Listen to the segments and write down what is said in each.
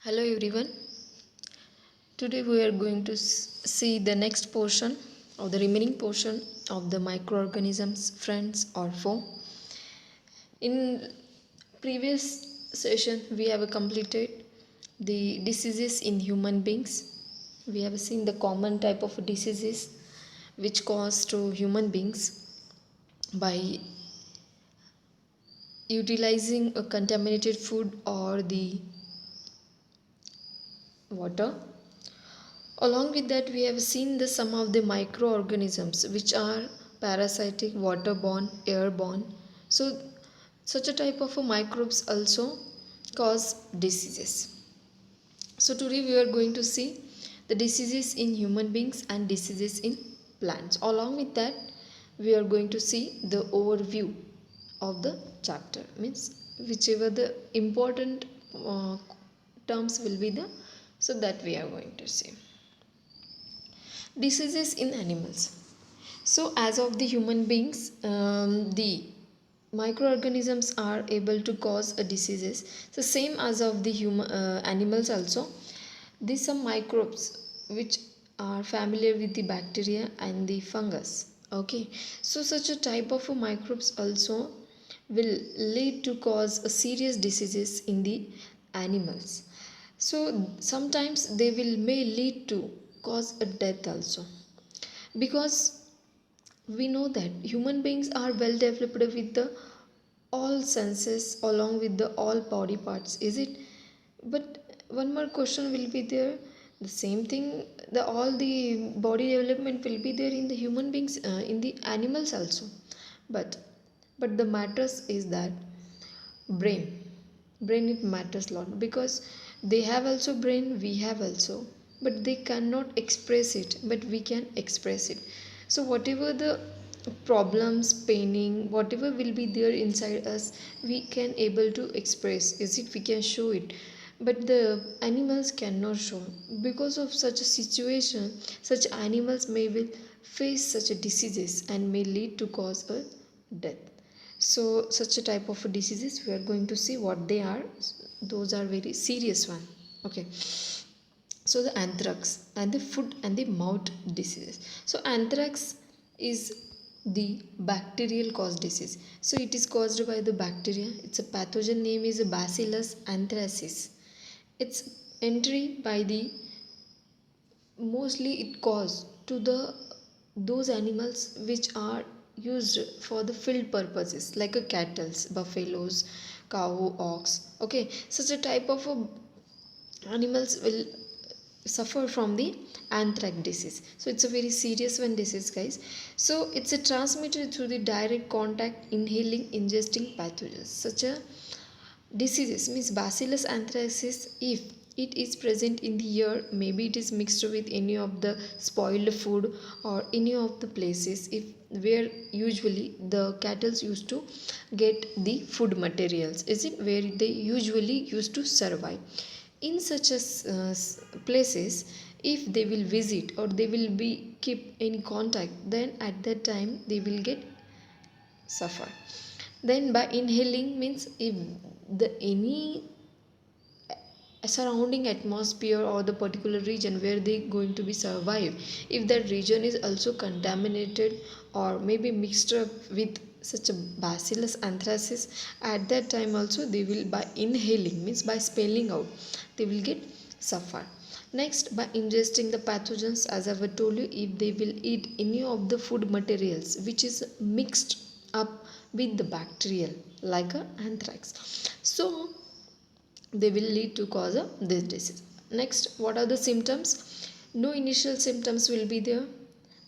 Hello everyone. Today we are going to see the next portion or the remaining portion of the microorganisms, friends or foe. In previous session we have completed the diseases in human beings. We have seen the common type of diseases which cause to human beings by utilizing a contaminated food or the water. Along with that, we have seen the some of the microorganisms which are parasitic, waterborne, airborne. So, such a type of microbes also cause diseases. So, today we are going to see the diseases in human beings and diseases in plants. Along with that, we are going to see the overview of the chapter. Means whichever the important terms will be there, so that we are going to see. Diseases in animals. So, as of the human beings, the microorganisms are able to cause a diseases. So, same as of the human animals also. These some microbes which are familiar with the bacteria and the fungus. Okay, so such a type of microbes also will lead to cause a serious diseases in the animals. So sometimes they will may lead to cause a death also, because we know that human beings are well developed with the all senses along with the all body parts, is it? But one more question will be there. The same thing, the all the body development will be there in the human beings, in the animals also. But but the matters is that brain it matters a lot, because they have also brain, we have also, but they cannot express it, but we can express it. So whatever the problems, paining, whatever will be there inside us, we can able to express, is it, we can show it. But the animals cannot show. Because of such a situation, such animals may will face such a diseases and may lead to cause a death. So such a type of diseases we are going to see what they are. Those are very serious one. Okay, so the anthrax and the foot and the mouth diseases. So anthrax is the bacterial caused disease. So it is caused by the bacteria. Its a pathogen name is Bacillus anthracis. Its entry by the mostly it cause to the those animals which are used for the field purposes, like a cattles, buffaloes, cow, ox. Okay, such a type of animals will suffer from the anthrax disease. So it's a very serious one disease, guys. So it's a transmitted through the direct contact, inhaling, ingesting pathogens. Such a diseases means Bacillus anthracis, if it is present in the air, maybe it is mixed with any of the spoiled food or any of the places if where usually the cattle used to get the food materials, is it, where they usually used to survive. In such as places, if they will visit or they will be keep in contact, then at that time they will get suffer. Then by inhaling means if the any surrounding atmosphere or the particular region where they going to be survive, if that region is also contaminated or maybe mixed up with such a bacillus anthracis, at that time also they will, by inhaling means by spelling out, they will get suffer. Next, by ingesting the pathogens, as I have told you, if they will eat any of the food materials which is mixed up with the bacterial like a anthrax, so they will lead to cause of this disease. Next, what are the symptoms? No initial symptoms will be there.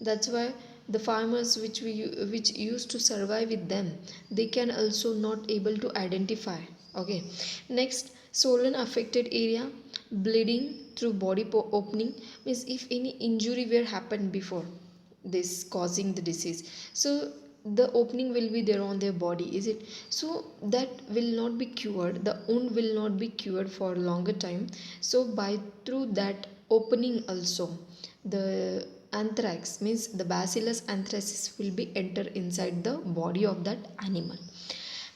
That's why the farmers which used to survive with them, they can also not able to identify. Okay, next, swollen affected area, bleeding through body opening, means if any injury were happened before this causing the disease, so the opening will be there on their body, is it, so that will not be cured, the wound will not be cured for a longer time. So by through that opening also, the anthrax means the bacillus anthracis will be enter inside the body of that animal.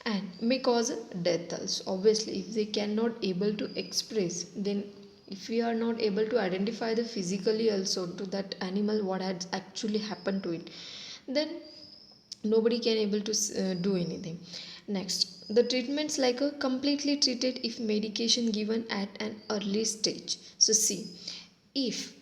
and may cause death also. Obviously if they cannot able to express, then if we are not able to identify the physically also to that animal what had actually happened to it, then nobody can able to do anything. Next, the treatments like a completely treated if medication given at an early stage. So see, if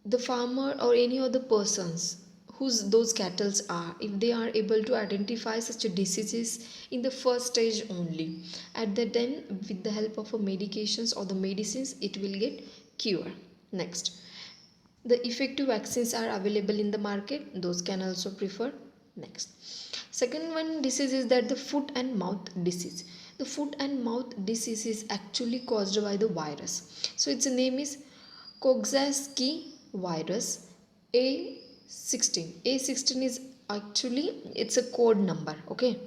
the farmer or any other persons whose those cattle are, if they are able to identify such a diseases in the first stage only, at that time with the help of a medications or the medicines it will get cure. Next, the effective vaccines are available in the market, those can also prefer. Next, second one disease is that the foot and mouth disease. The foot and mouth disease is actually caused by the virus. So its name is Coxsackie virus A16. A16 is actually it's a code number. Okay.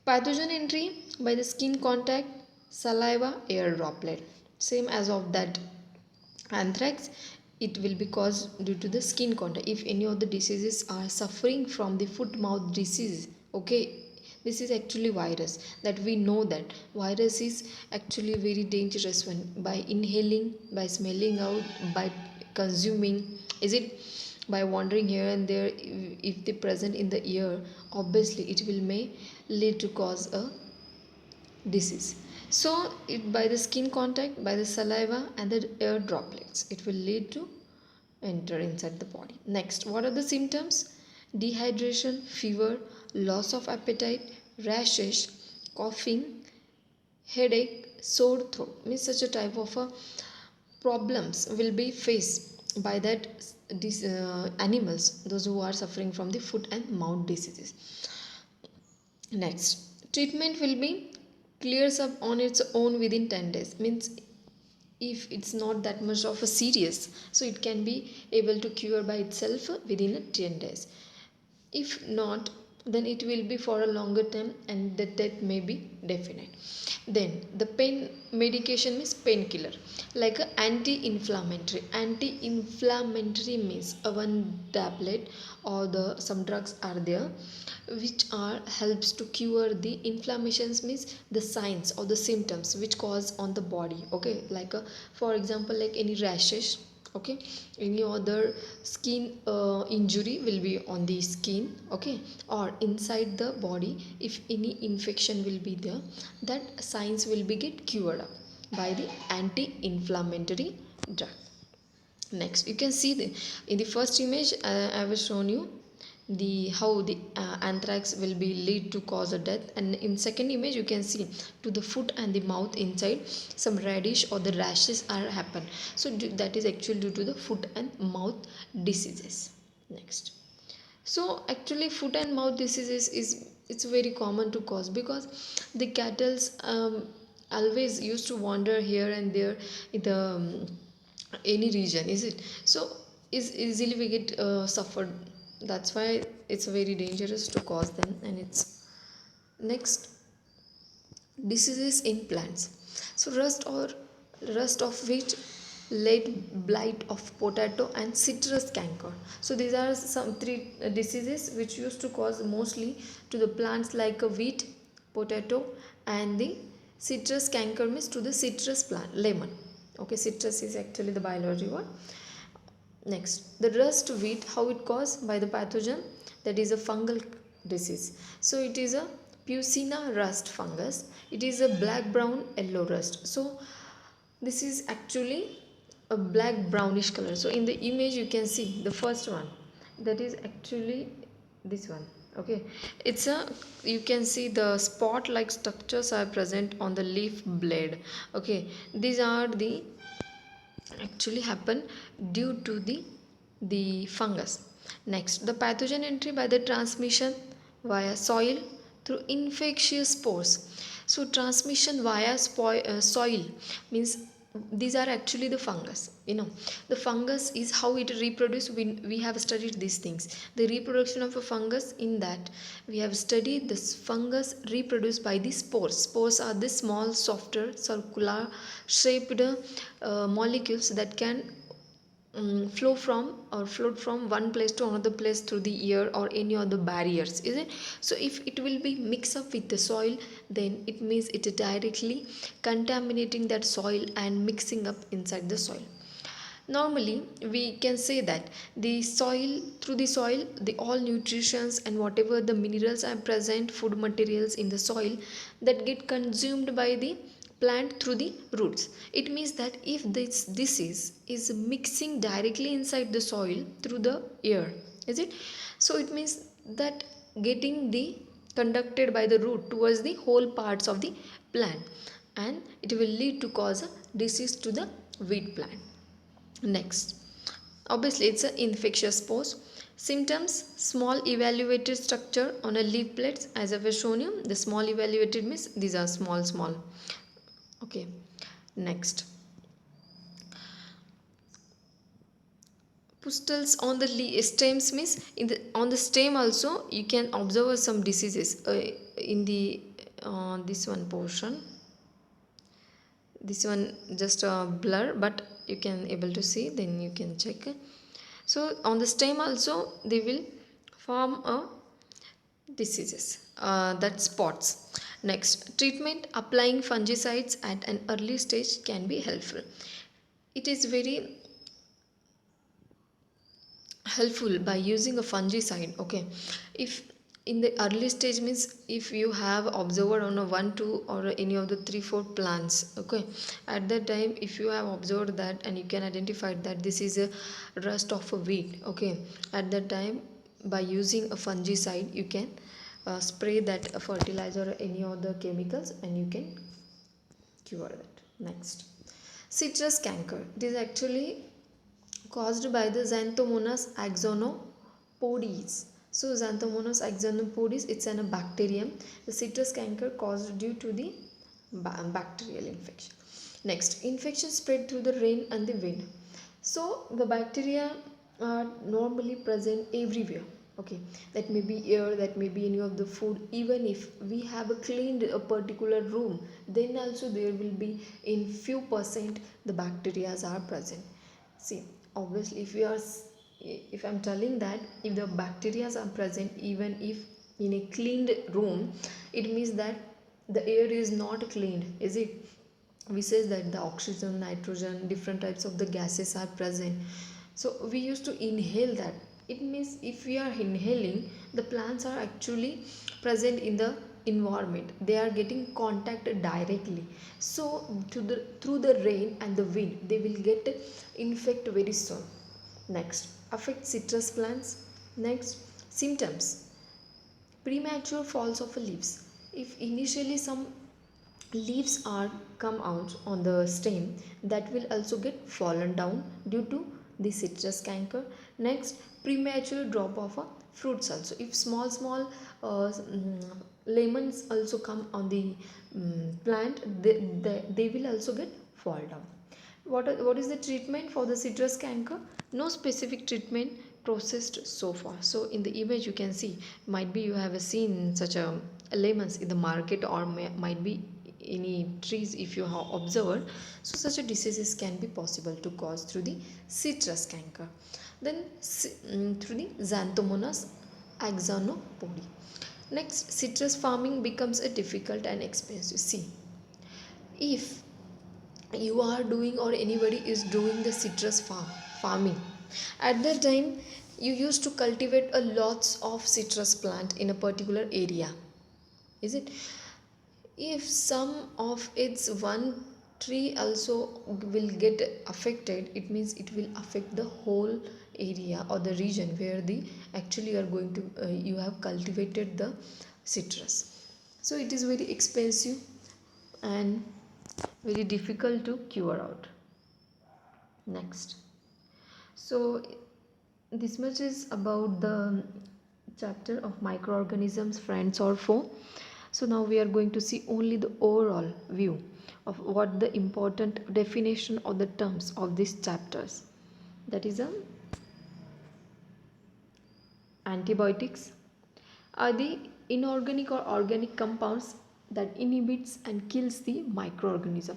Pathogen entry by the skin contact, saliva, air droplet. Same as of that anthrax, it will be caused due to the skin contact. If any of the diseases are suffering from the foot mouth disease, okay, this is actually virus, that we know that virus is actually very dangerous when by inhaling, by smelling out, by consuming, is it by wandering here and there, if they present in the ear, obviously it will may lead to cause a disease. So it by the skin contact, by the saliva and the air droplets, it will lead to enter inside the body. Next, what are the symptoms? Dehydration, fever, loss of appetite, rashes, coughing, headache, sore throat. Means such a type of a problems will be faced by that these animals, those who are suffering from the foot and mouth diseases. Next, treatment will be clears up on its own within 10 days. Means if it's not that much of a serious, so it can be able to cure by itself within 10 days. If not, then it will be for a longer time and the death may be definite. Then the pain medication means painkiller, like a anti-inflammatory. Anti-inflammatory means a one tablet or the some drugs are there which are helps to cure the inflammations, means the signs or the symptoms which cause on the body. Okay, like a, for example, like any rashes, okay, any other skin injury will be on the skin, okay, or inside the body if any infection will be there, that signs will be get cured up by the anti-inflammatory drug. Next, you can see the in the first image I was shown you the how the anthrax will be lead to cause a death, and in second image you can see to the foot and the mouth inside some reddish or the rashes are happen. So that is actually due to the foot and mouth diseases. Next, so actually foot and mouth diseases is it's very common to cause because the cattle's always used to wander here and there in the any region, is it, so is easily we get suffered, that's why it's very dangerous to cause them. And it's next, diseases in plants. So rust of wheat, lead blight of potato, and citrus canker. So these are some three diseases which used to cause mostly to the plants like a wheat, potato, and the citrus canker means to the citrus plant, lemon. Okay, citrus is actually the biology word. Next, the rust wheat, how it caused by the pathogen, that is a fungal disease. So it is a Pucina rust fungus. It is a black, brown, yellow rust. So this is actually a black brownish color. So in the image you can see the first one, that is actually this one. Okay, it's a, you can see the spot like structures are present on the leaf blade. Okay, these are the actually happen due to the fungus. Next, the pathogen entry by the transmission via soil through infectious spores. So transmission via soil means these are actually the fungus, you know, the fungus is how it reproduce. We have studied these things, the reproduction of a fungus, in that we have studied this fungus reproduced by the spores. Spores are the small softer circular shaped molecules that can float from one place to another place through the air or any other barriers, is it? So if it will be mixed up with the soil, then it means it is directly contaminating that soil and mixing up inside the soil. Normally we can say that the soil, through the soil, the all nutrients and whatever the minerals are present, food materials in the soil, that get consumed by the plant through the roots. It means that if this disease is mixing directly inside the soil through the air, is it? So it means that getting the conducted by the root towards the whole parts of the plant, and it will lead to cause a disease to the wheat plant. Next, obviously it's an infectious spores. Symptoms: small evaluated structure on a leaf plates, as I have shown you. The small evaluated means these are small. Okay. Next, pustules on the stems means on the stem also you can observe some diseases in the this one portion. This one just a blur, but you can able to see, then you can check. So on the stem also they will form a diseases, that spots. Next, treatment: applying fungicides at an early stage can be helpful. It is very helpful by using a fungicide. Okay, if in the early stage means if you have observed on a 1 2 or any of the 3 4 plants, okay, at that time if you have observed that and you can identify that this is a rust of a weed, okay, at that time by using a fungicide you can spray that fertilizer or any other chemicals and you can cure that. Next, citrus canker. It is actually caused by the Xanthomonas axonopodes. So Xanthomonas axonopodes, it's a bacterium. The citrus canker caused due to the bacterial infection. Next, infection spread through the rain and the wind. So the bacteria are normally present everywhere. Okay, that may be air, that may be any of the food. Even if we have cleaned a particular room, then also there will be in few percent the bacteria are present. See, obviously if I'm telling that if the bacteria are present even if in a cleaned room, it means that the air is not cleaned, is it? We says that the oxygen, nitrogen, different types of the gases are present, so we used to inhale that. It means if we are inhaling, the plants are actually present in the environment, they are getting contact directly, so through the rain and the wind they will get infect very soon. Next, affect citrus plants. Next, symptoms: premature falls of leaves. If initially some leaves are come out on the stem, that will also get fallen down due to the citrus canker. Next, premature drop of fruits also. If small lemons also come on the plant, they will also get fall down. What is the treatment for the citrus canker? No specific treatment processed so far. So in the image you can see, might be you have seen such a lemons in the market, or might be any trees if you have observed. So such a diseases can be possible to cause through the citrus canker. Then through the Xanthomonas axonopodi. Next, citrus farming becomes a difficult and expensive. See, if you are doing or anybody is doing the citrus farming, at that time you used to cultivate a lots of citrus plant in a particular area, is it? If some of its one tree also will get affected, it means it will affect the whole area or the region where the actually you are going to you have cultivated the citrus. So it is very expensive and very difficult to cure out. Next, so this much is about the chapter of microorganisms, friends or foe. So now we are going to see only the overall view of what the important definition of the terms of these chapters. That is antibiotics are the inorganic or organic compounds that inhibits and kills the microorganism.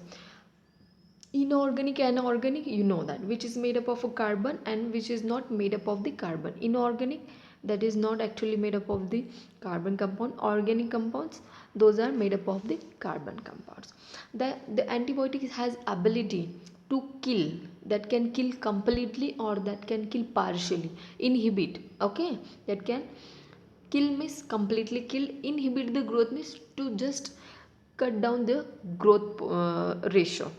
Inorganic and organic, you know that, which is made up of a carbon and which is not made up of the carbon. Inorganic, that is not actually made up of the carbon compound. Organic compounds, those are made up of the carbon compounds. The antibiotic has ability to kill, that can kill completely or that can kill partially, inhibit, okay, that can kill means completely kill, inhibit the growth means to just cut down the growth ratio.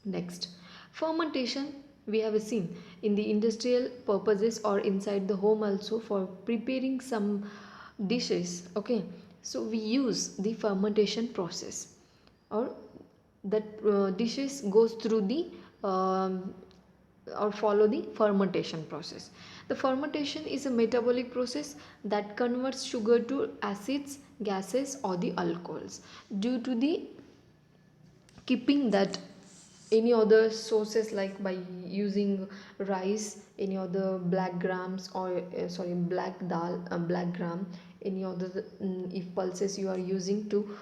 Next, fermentation we have seen in the industrial purposes or inside the home also for preparing some dishes. Okay, so we use the fermentation process, or that dishes goes through the or follow the fermentation process. The fermentation is a metabolic process that converts sugar to acids, gases, or the alcohols due to the keeping that any other sources, like by using rice, any other black grams or sorry black dal, black gram, any other if pulses you are using to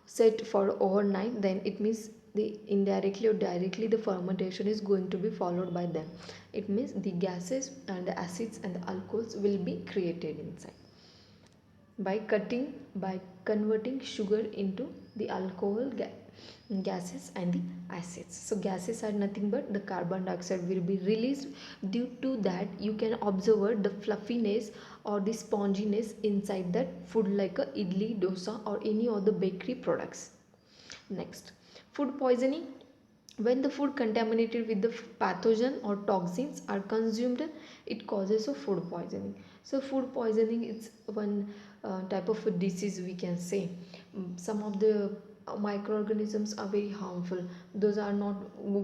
set for overnight, then it means the indirectly or directly the fermentation is going to be followed by them. It means the gases and the acids and the alcohols will be created inside by converting sugar into the alcohol gases and the acids. So gases are nothing but the carbon dioxide will be released. Due to that, you can observe the fluffiness or the sponginess inside that food, like a idli, dosa, or any other bakery products. Next, food poisoning. When the food contaminated with the pathogen or toxins are consumed, it causes a food poisoning. So food poisoning is one type of a disease, we can say. Some of the microorganisms are very harmful, those are not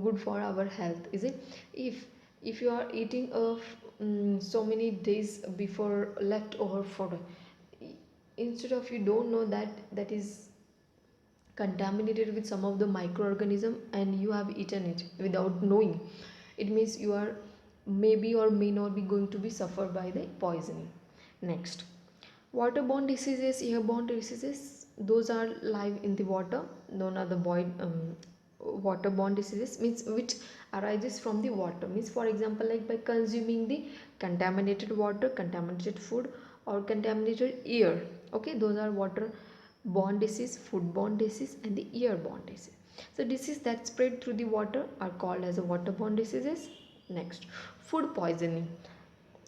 good for our health, is it? If you are eating so many days before leftover food, instead of you don't know that that is contaminated with some of the microorganism and you have eaten it without knowing, it means you are maybe or may not be going to be suffered by the poisoning. Next, waterborne diseases, airborne diseases, those are live in the water, known are the waterborne diseases, means which arises from the water, means for example like by consuming the contaminated water, contaminated food, or contaminated air. Okay, those are water borne disease, foodborne disease, and the airborne disease. So diseases that spread through the water are called as a waterborne diseases. Next, food poisoning,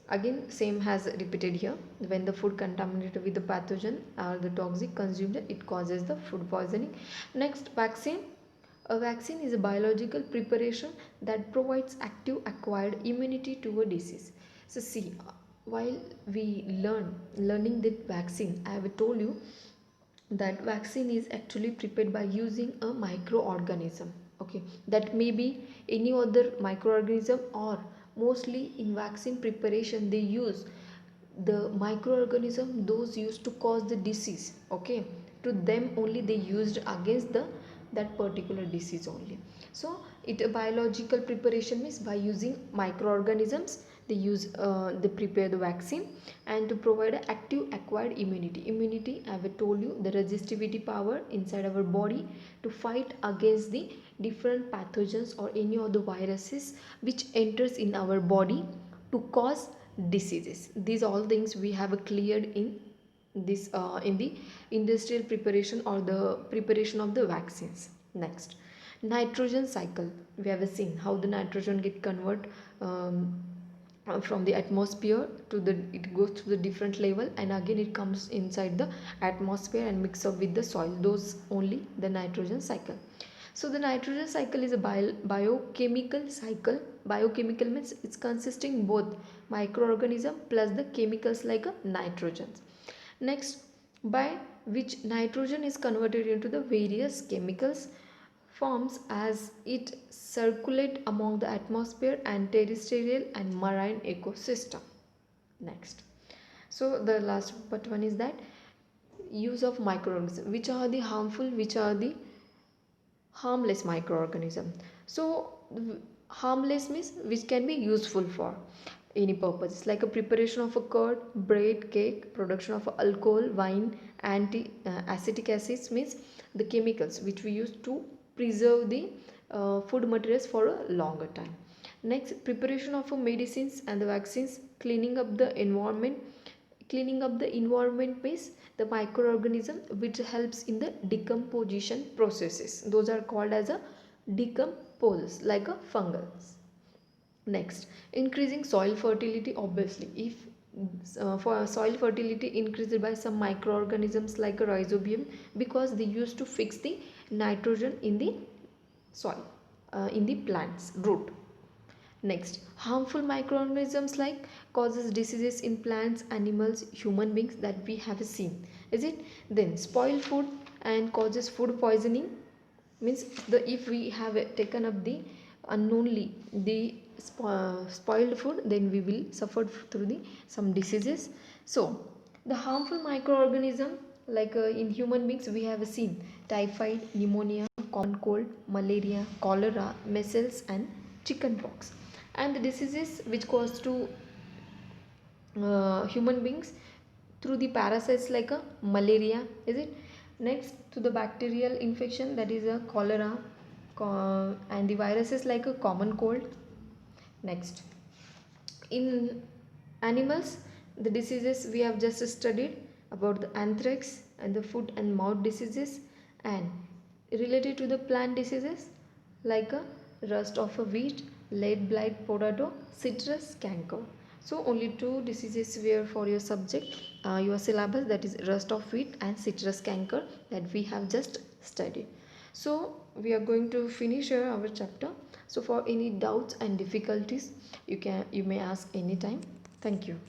again same has repeated here. When the food contaminated with the pathogen or the toxic consumed, it causes the food poisoning. Next, vaccine. A vaccine is a biological preparation that provides active acquired immunity to a disease. So see, while we learning that vaccine, I have told you that vaccine is actually prepared by using a microorganism. Okay, that may be any other microorganism, or mostly in vaccine preparation they use the microorganism those used to cause the disease. Okay, to them only they used against the that particular disease only. So it a biological preparation means by using microorganisms they prepare the vaccine, and to provide an active acquired immunity, I have told you, the resistivity power inside our body to fight against the different pathogens or any of the viruses which enters in our body to cause diseases. These all things we have cleared in this in the industrial preparation or the preparation of the vaccines. Next, nitrogen cycle. We have seen how the nitrogen get convert from the atmosphere to the, it goes to the different level, and again it comes inside the atmosphere and mix up with the soil, those only the nitrogen cycle. So the nitrogen cycle is a biochemical cycle. Biochemical means it's consisting both microorganism plus the chemicals like a nitrogen. Next, by which nitrogen is converted into the various chemicals forms as it circulate among the atmosphere and terrestrial and marine ecosystem. Next, so the last but one is that use of microorganisms, which are the harmful, which are the harmless microorganism. So harmless means which can be useful for any purpose, like a preparation of a curd, bread, cake, production of alcohol, wine, anti acetic acids means the chemicals which we use to preserve the food materials for a longer time. Next, preparation of medicines and the vaccines, cleaning up the environment means the microorganism which helps in the decomposition processes, those are called as a decomposers, like a fungus. Next, increasing soil fertility. Obviously, if for soil fertility increased by some microorganisms like a rhizobium, because they used to fix the nitrogen in the soil, in the plant's root. Next, harmful microorganisms like causes diseases in plants, animals, human beings, that we have seen, is it? Then spoil food and causes food poisoning, means the if we have taken up the unknownly the spoiled food, then we will suffer through the some diseases. So the harmful microorganism, like in human beings we have seen typhoid, pneumonia, common cold, malaria, cholera, measles and chickenpox. And the diseases which cause to human beings through the parasites like a malaria, is it? Next, to the bacterial infection, that is a cholera, and the viruses like a common cold. Next, in animals, the diseases we have just studied about the anthrax and the foot and mouth diseases, and related to the plant diseases like a rust of a wheat, lead blight potato, citrus canker. So only two diseases were for your subject, your syllabus, that is rust of wheat and citrus canker, that we have just studied. So we are going to finish here our chapter. So for any doubts and difficulties, you may ask anytime. Thank you.